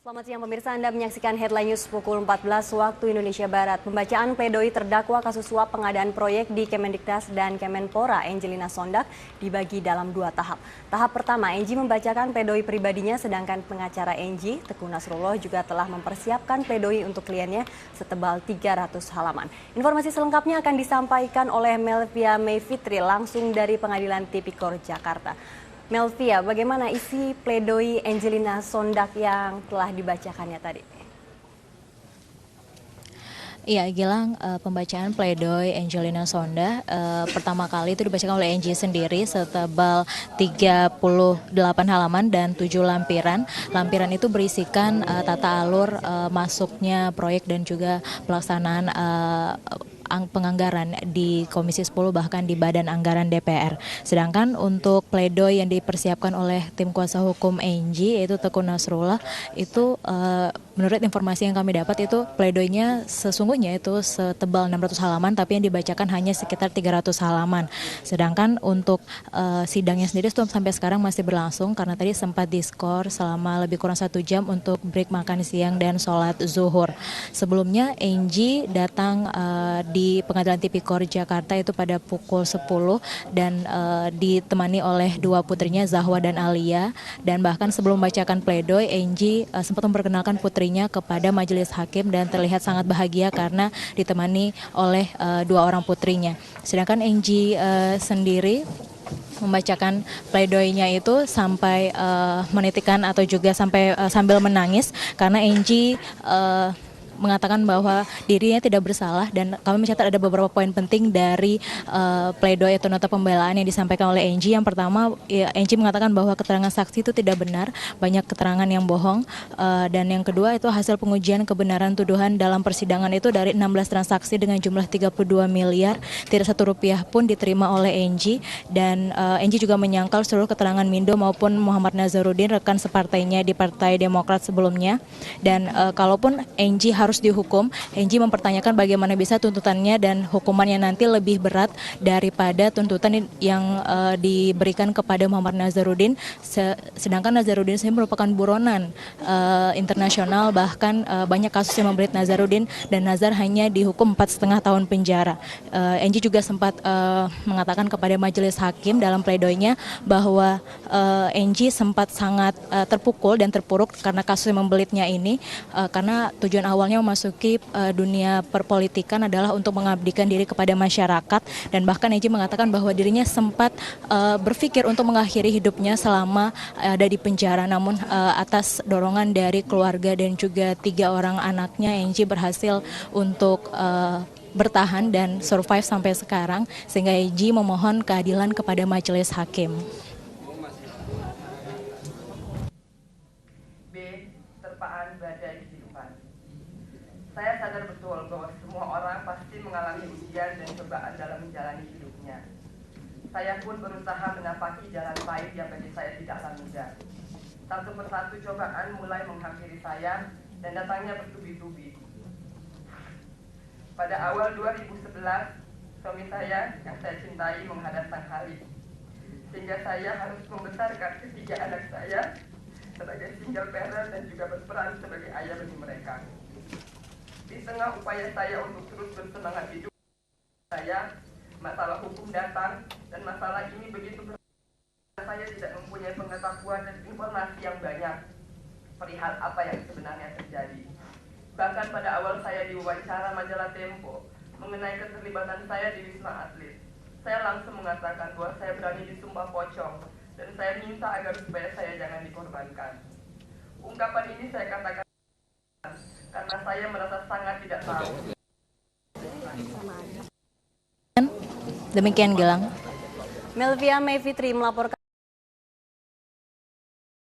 Selamat siang pemirsa, Anda menyaksikan Headline News pukul 14 waktu Indonesia Barat. Pembacaan pledoi terdakwa kasus suap pengadaan proyek di Kemendiknas dan Kemenpora, Angelina Sondak, dibagi dalam 2 tahap. Tahap pertama, Enji membacakan pledoi pribadinya, sedangkan pengacara Enji, Teguh Nasrullah, juga telah mempersiapkan pledoi untuk kliennya setebal 300 halaman. Informasi selengkapnya akan disampaikan oleh Melvia Mayfitri langsung dari Pengadilan Tipikor Jakarta. Melvia, bagaimana isi pledoi Angelina Sondak yang telah dibacakannya tadi? Iya, Gilang, pembacaan pledoi Angelina Sondak pertama kali itu dibacakan oleh Angie sendiri setebal 38 halaman dan 7 lampiran. Lampiran itu berisikan tata alur masuknya proyek dan juga pelaksanaan penganggaran di Komisi 10 bahkan di Badan Anggaran DPR. Sedangkan untuk pledoi yang dipersiapkan oleh tim kuasa hukum Angie yaitu Teguh Nasrullah itu menurut informasi yang kami dapat itu pledoinya sesungguhnya itu setebal 600 halaman tapi yang dibacakan hanya sekitar 300 halaman. Sedangkan untuk sidangnya sendiri sampai sekarang masih berlangsung karena tadi sempat diskor selama lebih kurang 1 jam untuk break makan siang dan sholat zuhur. Sebelumnya Angie datang di Pengadilan Tipikor Jakarta itu pada pukul 10 dan ditemani oleh 2 putrinya Zahwa dan Alia, dan bahkan sebelum membacakan pledoi Angie sempat memperkenalkan putrinya kepada majelis hakim dan terlihat sangat bahagia karena ditemani oleh 2 orang putrinya. Sedangkan Angie sendiri membacakan pledoinya itu sampai menitikan atau juga sampai sambil menangis karena Angie mengatakan bahwa dirinya tidak bersalah, dan kami mencatat ada beberapa poin penting dari pledoi atau nota pembelaan yang disampaikan oleh Angie. Yang pertama, Angie mengatakan bahwa keterangan saksi itu tidak benar, banyak keterangan yang bohong, dan yang kedua itu hasil pengujian kebenaran tuduhan dalam persidangan itu dari 16 transaksi dengan jumlah 32 miliar, tidak satu rupiah pun diterima oleh Angie, dan Angie juga menyangkal seluruh keterangan Mindo maupun Muhammad Nazarudin, rekan separtainya di Partai Demokrat sebelumnya, dan kalaupun Angie harus dihukum, Angie mempertanyakan bagaimana bisa tuntutannya dan hukumannya nanti lebih berat daripada tuntutan yang diberikan kepada Muhammad Nazarudin. Sedangkan Nazarudin sendiri merupakan buronan internasional, bahkan banyak kasus yang membelit Nazarudin, dan Nazar hanya dihukum 4,5 tahun penjara. Angie juga sempat mengatakan kepada majelis hakim dalam pledoinya bahwa Angie sempat sangat terpukul dan terpuruk karena kasus yang membelitnya ini, karena tujuan awalnya memasuki dunia perpolitikan adalah untuk mengabdikan diri kepada masyarakat, dan bahkan Angie mengatakan bahwa dirinya sempat berpikir untuk mengakhiri hidupnya selama ada di penjara, namun atas dorongan dari keluarga dan juga 3 orang anaknya, Angie berhasil untuk bertahan dan survive sampai sekarang, sehingga Angie memohon keadilan kepada majelis hakim. Terpaan badai kehidupan. Saya sadar betul bahwa semua orang pasti mengalami ujian dan cobaan dalam menjalani hidupnya. Saya pun berusaha menapaki jalan pahit yang bagi saya tidaklah mudah. Satu persatu cobaan mulai menghampiri saya dan datangnya bertubi-tubi. Pada awal 2011, suami saya yang saya cintai menghadap Sang Khalik, sehingga saya harus membesarkan ketiga anak saya sebagai single parent dan juga berperan sebagai ayah bagi mereka. Di tengah upaya saya untuk terus bersemangat hidup, masalah hukum datang, dan masalah ini begitu berat. Saya tidak mempunyai pengetahuan dan informasi yang banyak perihal apa yang sebenarnya terjadi. Bahkan pada awal saya diwawancara majalah Tempo mengenai keterlibatan saya di Wisma Atlet, saya langsung mengatakan bahwa saya berani disumpah pocong, dan saya minta agar supaya saya jangan dikorbankan. Ungkapan ini saya katakan karena saya merasa sangat tidak tahu. Demikian Gilang. Melvia Mayfitri melaporkan.